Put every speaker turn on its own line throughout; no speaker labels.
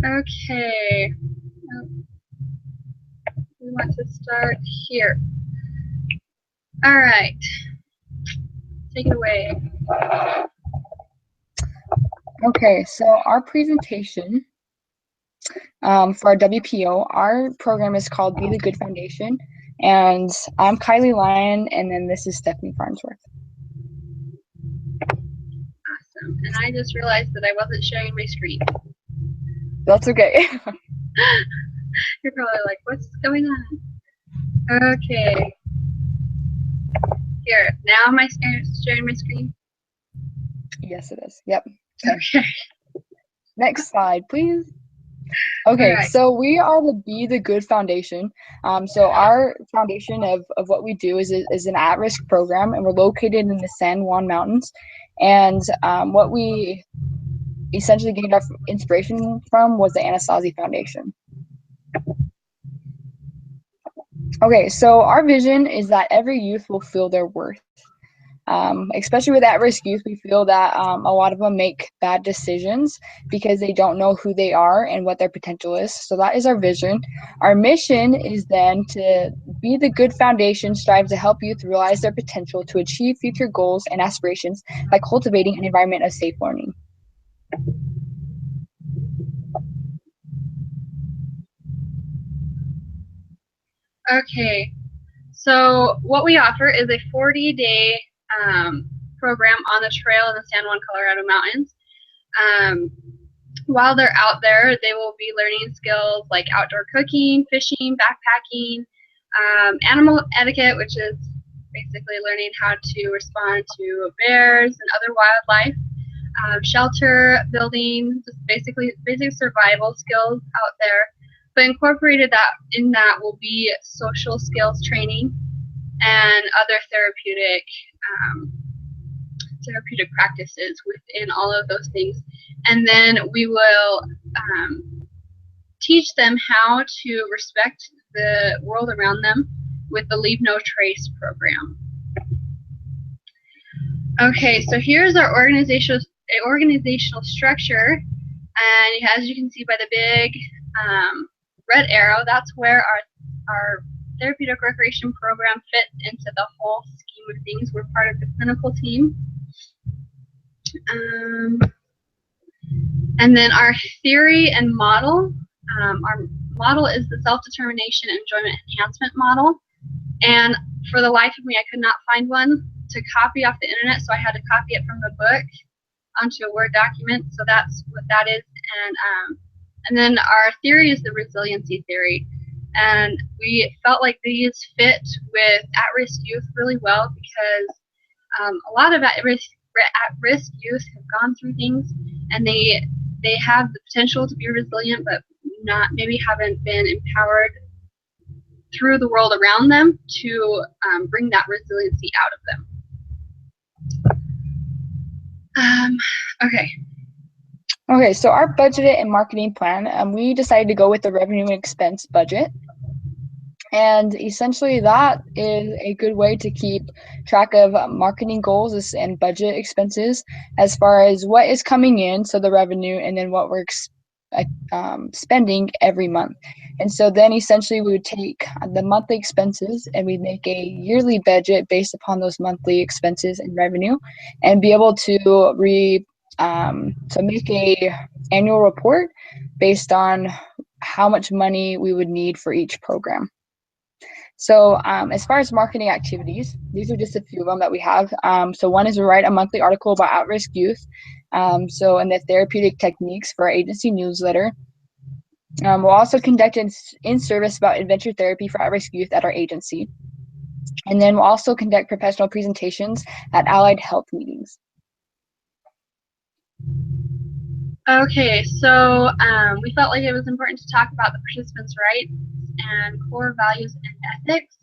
Okay. We want to start here. All right. Take it away.
Okay, so our presentation for our WPO, our program is called Be the Good Foundation, and I'm Kylie Lyon, and then this is Stephanie Farnsworth.
Awesome. And I just realized that I wasn't sharing my screen.
That's okay.
You're probably like, what's going on? Okay. Here, now am I sharing my screen?
Yes, it is. Yep.
Okay.
Next slide, please. Okay,
Right.
so we are the Be the Good Foundation. So our foundation of what we do is an at-risk program, and we're located in the San Juan Mountains. And what we essentially gained our inspiration from was the Anasazi Foundation. Okay, so our vision is that every youth will feel their worth. Especially with at-risk youth, we feel that a lot of them make bad decisions because they don't know who they are and what their potential is. So that is our vision. Our mission is then to be the good foundation, strive to help youth realize their potential to achieve future goals and aspirations by cultivating an environment of safe learning.
Okay. So what we offer is a 40-day program on the trail in the San Juan, Colorado mountains. While they're out there, they will be learning skills like outdoor cooking, fishing, backpacking, animal etiquette, which is basically learning how to respond to bears and other wildlife, shelter building, just basic survival skills out there. But incorporated in that will be social skills training and other therapeutic practices within all of those things. And then we will teach them how to respect the world around them with the Leave No Trace program. Okay, so here's our organizational structure, and as you can see by the big red arrow, that's where our therapeutic recreation program fits into the whole scheme of things. We're part of the clinical team. And then our theory and model. Our model is the self-determination and enjoyment enhancement model. And for the life of me, I could not find one to copy off the internet, so I had to copy it from the book onto a Word document. So that's what that is. And then our theory is the resiliency theory. And we felt like these fit with at-risk youth really well because a lot of at-risk youth have gone through things, and they have the potential to be resilient, but maybe haven't been empowered through the world around them to bring that resiliency out of them. Okay.
Okay, so our budget and marketing plan, we decided to go with the revenue and expense budget. And essentially that is a good way to keep track of marketing goals and budget expenses as far as what is coming in, so the revenue, and then what we're spending every month. And so then essentially we would take the monthly expenses and we'd make a yearly budget based upon those monthly expenses and revenue, and be able to make a annual report based on how much money we would need for each program. So as far as marketing activities, these are just a few of them that we have. So one is to write a monthly article about at-risk youth, and the therapeutic techniques for our agency newsletter. We'll also conduct an in-service about adventure therapy for at-risk youth at our agency. And then we'll also conduct professional presentations at allied health meetings.
Okay, so we felt like it was important to talk about the participants' rights and core values and ethics.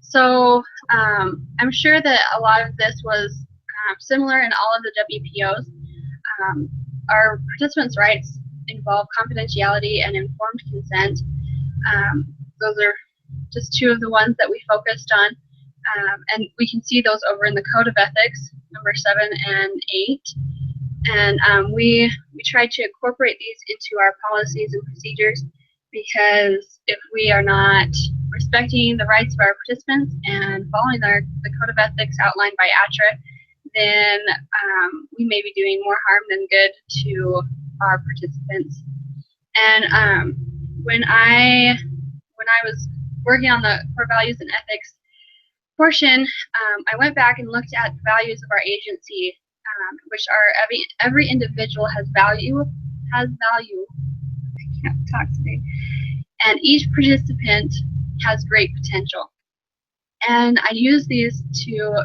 So I'm sure that a lot of this was similar in all of the WPOs. Our participants' rights involve confidentiality and informed consent. Those are just two of the ones that we focused on. And we can see those over in the Code of Ethics, number 7 and 8. And we we try to incorporate these into our policies and procedures, because if we are not respecting the rights of our participants and following the code of ethics outlined by ATRA, then we may be doing more harm than good to our participants. And when I was working on the core values and ethics portion, I went back and looked at the values of our agency, which are every individual has value. I can't talk today. And each participant has great potential. And I use these to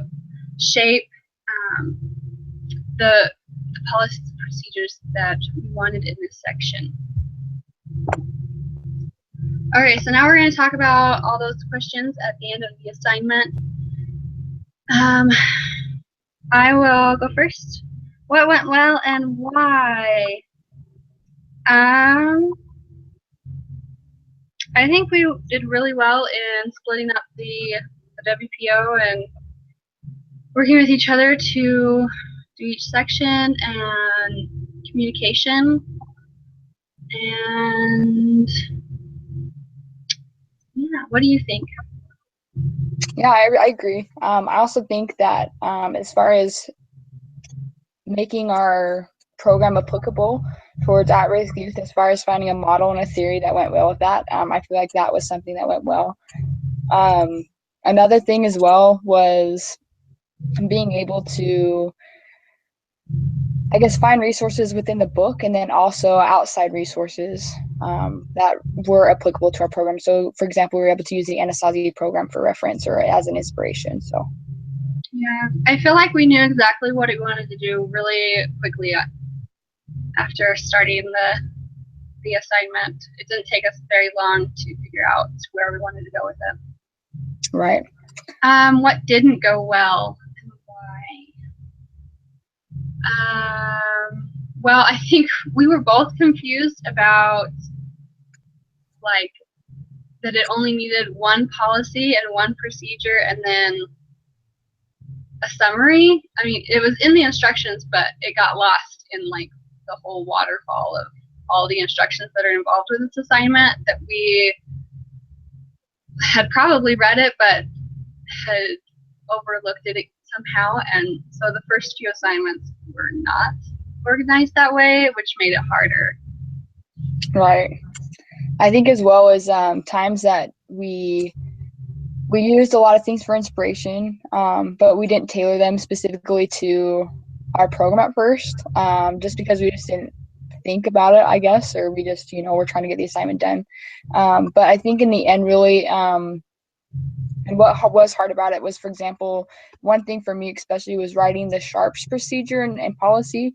shape the policies and procedures that we wanted in this section. Okay, so now we're going to talk about all those questions at the end of the assignment. I will go first. What went well and why? I think we did really well in splitting up the WPO and working with each other to do each section and communication. And yeah, what do you think?
Yeah, I agree. I also think that as far as making our program applicable towards at-risk youth, as far as finding a model and a theory that went well with that, I feel like that was something that went well. Another thing as well was being able to, I guess, find resources within the book and then also outside resources that were applicable to our program. So, for example, we were able to use the Anasazi program for reference or as an inspiration. So,
yeah, I feel like we knew exactly what we wanted to do really quickly after starting the assignment. It didn't take us very long to figure out where we wanted to go with it.
Right.
What didn't go well and why? Well, I think we were both confused about like that it only needed one policy and one procedure and then a summary. I mean, it was in the instructions, but it got lost in like the whole waterfall of all the instructions that are involved with this assignment, that we had probably read it but had overlooked it somehow. And so the first few assignments were not organized that way, which made it harder.
Right. I think as well as times that we used a lot of things for inspiration, but we didn't tailor them specifically to our program at first, just because we just didn't think about it, I guess, or we just, we're trying to get the assignment done. But I think in the end, really, and what was hard about it was, for example, one thing for me especially was writing the Sharps procedure and policy,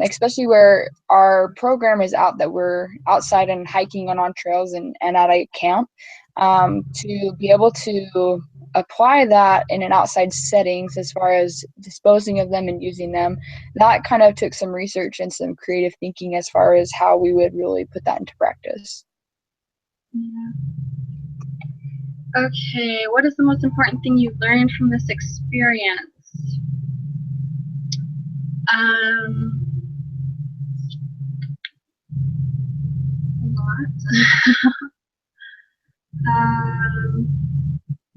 especially where our program is out, that we're outside and hiking and on trails and at a camp. To be able to apply that in an outside settings as far as disposing of them and using them, that kind of took some research and some creative thinking as far as how we would really put that into practice.
Yeah. Okay, what is the most important thing you learned from this experience?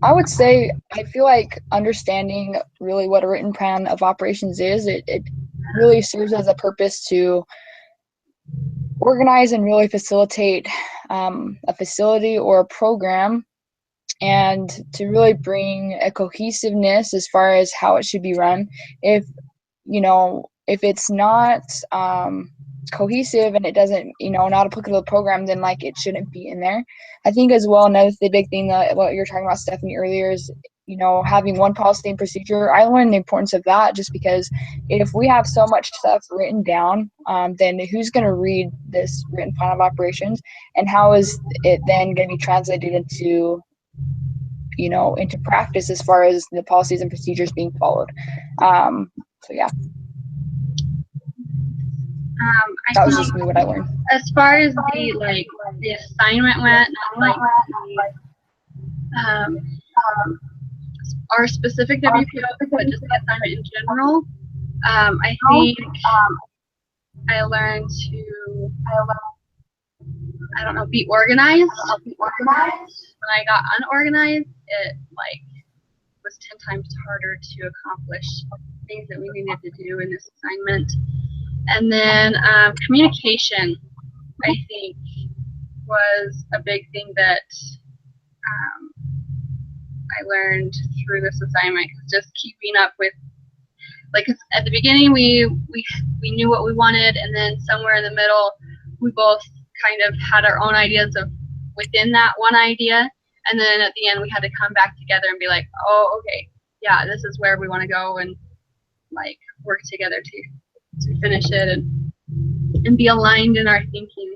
I would say I feel like understanding really what a written plan of operations is, it really serves as a purpose to organize and really facilitate a facility or a program, and to really bring a cohesiveness as far as how it should be run. If it's not cohesive and it doesn't, not applicable to the program, then like it shouldn't be in there. I think as well, another the big thing that what you're talking about, Stephanie, earlier is, having one policy and procedure. I learned the importance of that just because if we have so much stuff written down, then who's going to read this written plan of operations, and how is it then going to be translated into practice as far as the policies and procedures being followed? So yeah. That was just me, what I learned.
As far as the assignment went, not our specific WPO, but just the assignment in general, I think I learned to, I don't know, be organized. When I got unorganized, it like was 10 times harder to accomplish things that we needed to do in this assignment. And then communication, I think, was a big thing that I learned through this assignment. Just keeping up with, like, at the beginning we knew what we wanted, and then somewhere in the middle we both kind of had our own ideas of within that one idea, and then at the end we had to come back together and be like, oh, okay, yeah, this is where we want to go, and like work together to finish it and be aligned in our thinking.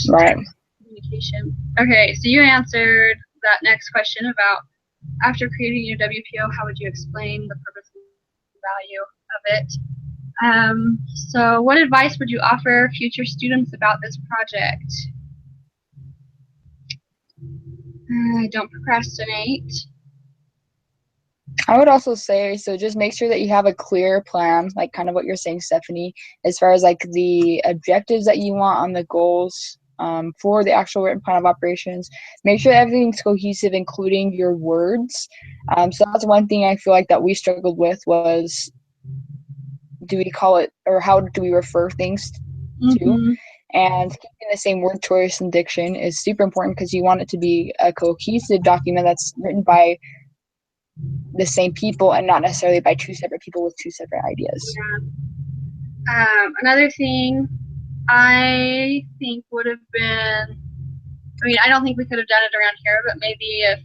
Right.
Communication. Okay, so you answered that next question about after creating your WPO, how would you explain the purpose and value of it? So what advice would you offer future students about this project? Don't procrastinate.
I would also say, so just make sure that you have a clear plan, like kind of what you're saying, Stephanie, as far as like the objectives that you want on the goals for the actual written plan of operations. Make sure that everything's cohesive, including your words. So that's one thing I feel like that we struggled with was, do we call it, or how do we refer things to? And keeping the same word choice and diction is super important because you want it to be a cohesive document that's written by the same people and not necessarily by two separate people with two separate ideas.
Yeah. Another thing I think would have been, I mean, I don't think we could have done it around here, but maybe if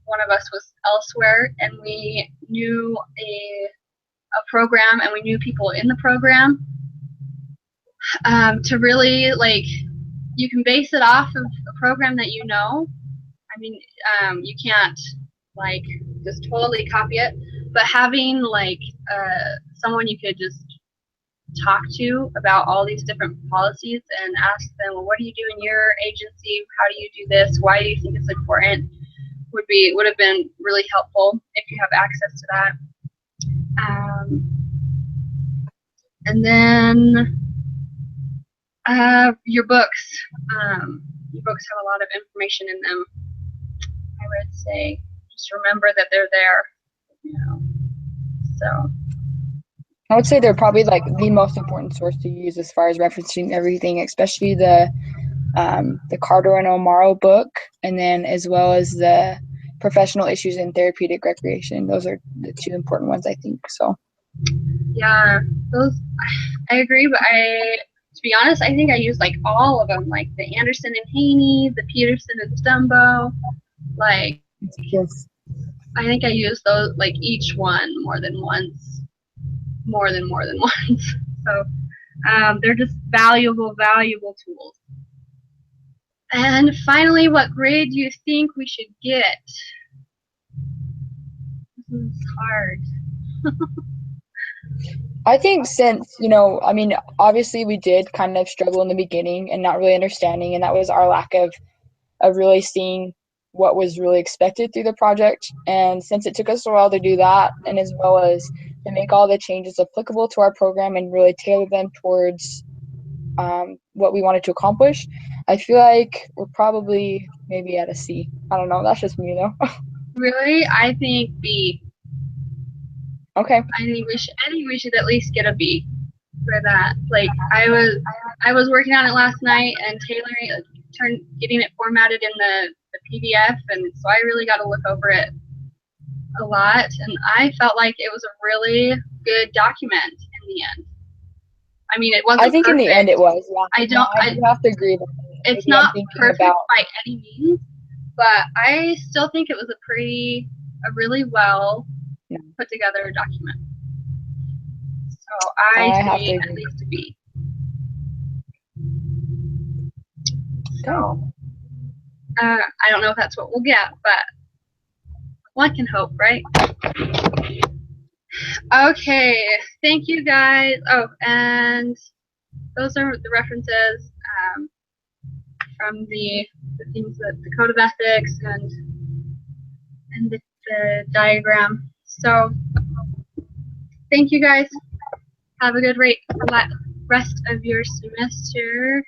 one of us was elsewhere and we knew a program and we knew people in the program, to really, like, you can base it off of a program that you know. I mean, you can't like just totally copy it, but having like someone you could just talk to about all these different policies and ask them, well, what do you do in your agency? How do you do this? Why do you think it's important? Would have been really helpful if you have access to that. And then your books. Your books have a lot of information in them. I would say just remember that they're there. You know. So
I would say they're probably like the most important source to use as far as referencing everything, especially the Carter and O'Morrow book, and then as well as the professional issues in therapeutic recreation. Those are the two important ones, I think. So
yeah, those I agree, but to be honest, I think I used like all of them, like the Anderson and Haney, the Peterson and Stumbo. Like,
yes.
I think I used those, like, each one more than once. So they're just valuable tools. And finally, what grade do you think we should get? This is hard.
I think since, I mean, obviously we did kind of struggle in the beginning and not really understanding, and that was our lack of really seeing what was really expected through the project. And since it took us a while to do that, and as well as to make all the changes applicable to our program and really tailor them towards what we wanted to accomplish, I feel like we're probably maybe at a C. I don't know. That's just me, though.
Really? I think B.
Okay.
I think we should at least get a B for that. Like, I was working on it last night and getting it formatted in the PDF, and so I really got to look over it a lot, and I felt like it was a really good document in the end. I mean, it wasn't
I think
perfect.
in the end it was. Yeah.
I do
have to agree with that.
It's not perfect by any means, but I still think it was a really well put together document. So I say at least a B. So I don't know if that's what we'll get, but one can hope, right? Okay, thank you guys. Oh, and those are the references from the things that the code of ethics and the diagram. So thank you guys. Have a good rest rest of your semester.